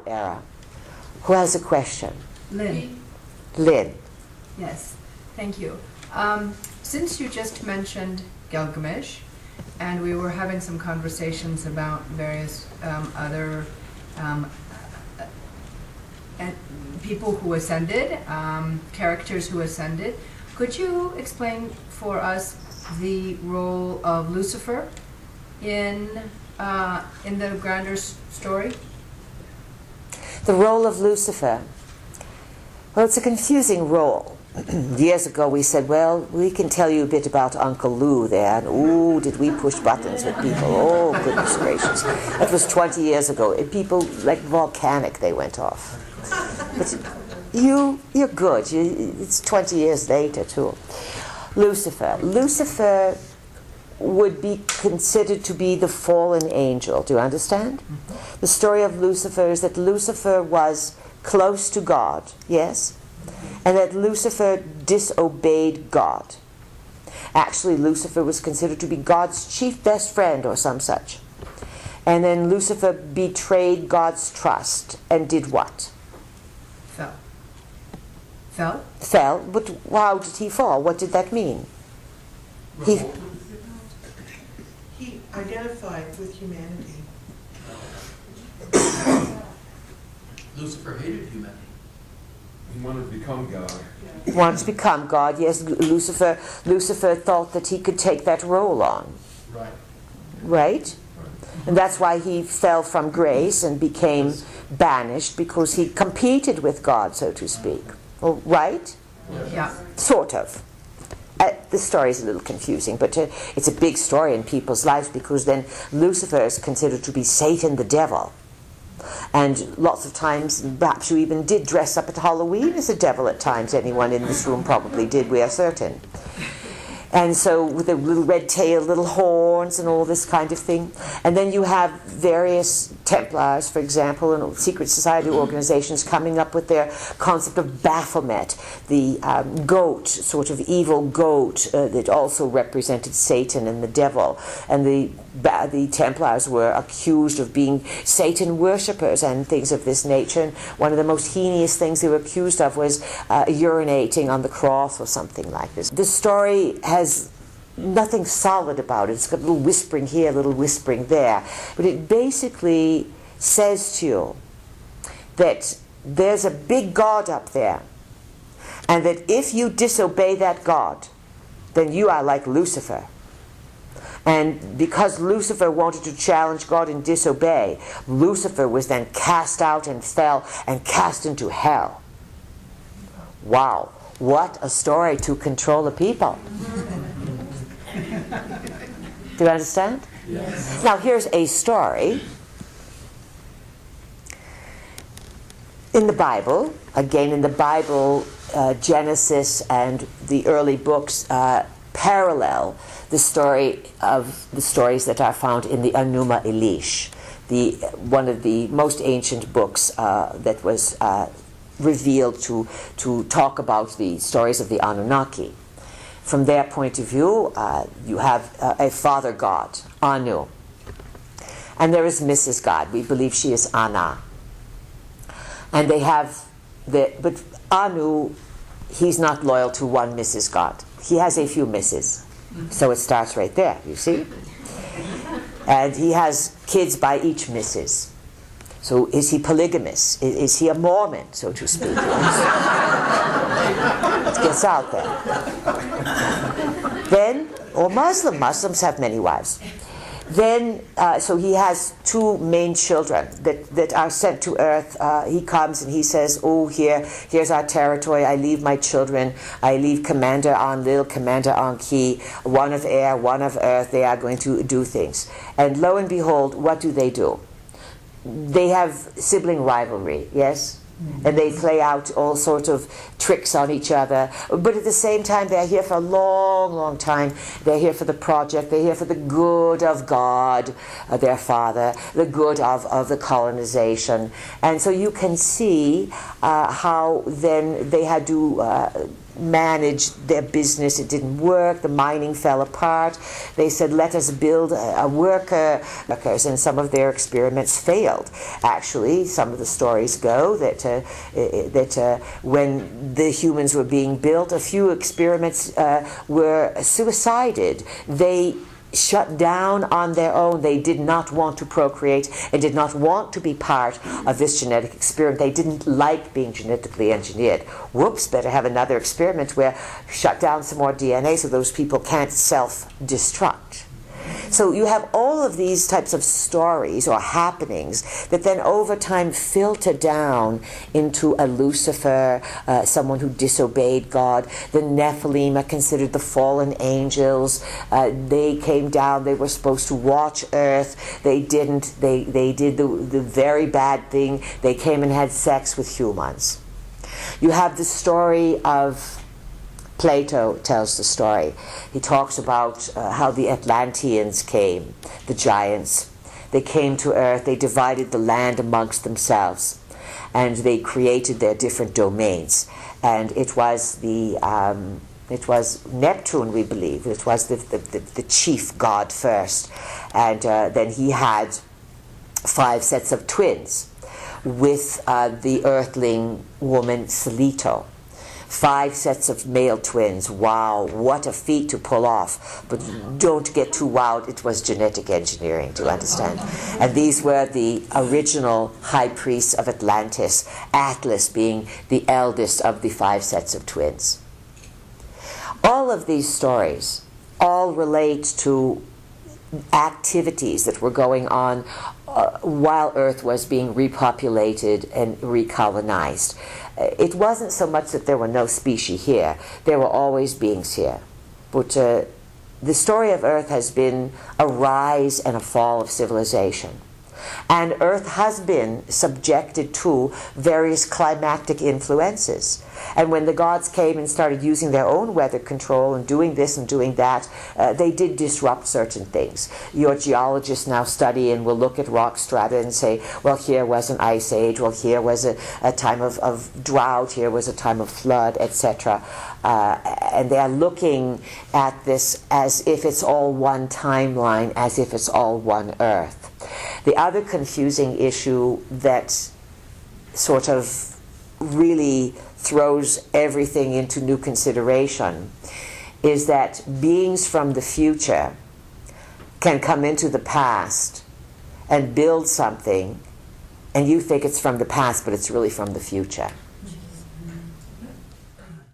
era. Who has a question? Lynn. Lynn. Yes, thank you. Since you just mentioned Gilgamesh, and we were having some conversations about various other people who ascended, characters who ascended, could you explain for us the role of Lucifer in the grander story? The role of Lucifer. Well, it's a confusing role. Years ago we said, well, we can tell you a bit about Uncle Lou there, and ooh, did we push buttons with people. Oh, goodness gracious. That was 20 years ago. And people, like volcanic, they went off. But you're good. It's 20 years later, too. Lucifer. Lucifer would be considered to be the fallen angel. Do you understand? Mm-hmm. The story of Lucifer is that Lucifer was close to God, yes? And that Lucifer disobeyed God. Actually, Lucifer was considered to be God's chief best friend or some such. And then Lucifer betrayed God's trust and did what? Fell? Fell, but how did he fall? What did that mean? He identified with humanity. Lucifer hated humanity. He wanted to become God. Wanted to become God, yes. Lucifer thought that he could take that role on. Right. Right? And that's why he fell from grace and became banished, because he competed with God, so to speak. Oh, right? Yeah. Sort of. The story is a little confusing, but it's a big story in people's lives, because then Lucifer is considered to be Satan the devil. And lots of times, perhaps you even did dress up at Halloween as a devil at times. Anyone in this room probably did, we are certain. And so with a little red tail, little horns and all this kind of thing. And then you have various Templars, for example, and secret society organizations coming up with their concept of Baphomet, the goat, sort of evil goat that also represented Satan and the devil. And the Templars were accused of being Satan worshippers and things of this nature. And one of the most heinous things they were accused of was urinating on the cross or something like this. The story has nothing solid about it. It's got a little whispering here, a little whispering there. But it basically says to you that there's a big God up there, and that if you disobey that God, then you are like Lucifer. And because Lucifer wanted to challenge God and disobey, Lucifer was then cast out and fell and cast into hell. Wow, what a story to control the people. Do you understand? Yes. Now here's a story. In the Bible, again in the Bible, Genesis and the early books parallel the story of the stories that are found in the Enuma Elish, one of the most ancient books that was revealed to talk about the stories of the Anunnaki. From their point of view, you have a father god, Anu. And there is Mrs. God. We believe she is Ana. And they have but Anu, he's not loyal to one Mrs. God. He has a few misses. So it starts right there, you see? And he has kids by each missus. So is he polygamous? Is he a Mormon, so to speak? It gets out there. Then, or Muslim. Muslims have many wives. Then, so he has two main children that are sent to earth. He comes and he says, oh, here's our territory. I leave my children. I leave Commander Enlil, Commander Enki, one of air, one of earth. They are going to do things. And lo and behold, what do? They have sibling rivalry, yes? And they play out all sorts of tricks on each other. But at the same time, they're here for a long, long time. They're here for the project. They're here for the good of God, their father, the good of the colonization. And so you can see how then they had to manage their business. It didn't work. The mining fell apart. They said, let us build a workers, and some of their experiments failed. Actually, some of the stories go that when the humans were being built, a few experiments were suicided. They shut down on their own. They did not want to procreate and did not want to be part of this genetic experiment. They didn't like being genetically engineered. Whoops, better have another experiment where shut down some more DNA so those people can't self-destruct. So you have all of these types of stories or happenings that then over time filter down into a Lucifer, someone who disobeyed God. The Nephilim are considered the fallen angels. They came down. They were supposed to watch Earth. They didn't. They did the very bad thing. They came and had sex with humans. You have the story of Plato tells the story. He talks about how the Atlanteans came, the giants. They came to Earth, they divided the land amongst themselves, and they created their different domains. And it was Neptune, we believe. It was the chief god first. And then he had 5 sets of twins with the earthling woman Selito. 5 sets of male twins. Wow, what a feat to pull off. But don't get too wowed. It was genetic engineering, do you understand? And these were the original high priests of Atlantis, Atlas being the eldest of the 5 sets of twins. All of these stories all relate to activities that were going on while Earth was being repopulated and recolonized. It wasn't so much that there were no species here. There were always beings here. But the story of Earth has been a rise and a fall of civilization. And Earth has been subjected to various climatic influences. And when the gods came and started using their own weather control and doing this and doing that, they did disrupt certain things. Your geologists now study and will look at rock strata and say, well, here was an ice age, well, here was a time of drought, here was a time of flood, etc. And they are looking at this as if it's all one timeline, as if it's all one Earth. The other confusing issue that sort of really throws everything into new consideration is that beings from the future can come into the past and build something, and you think it's from the past, but it's really from the future.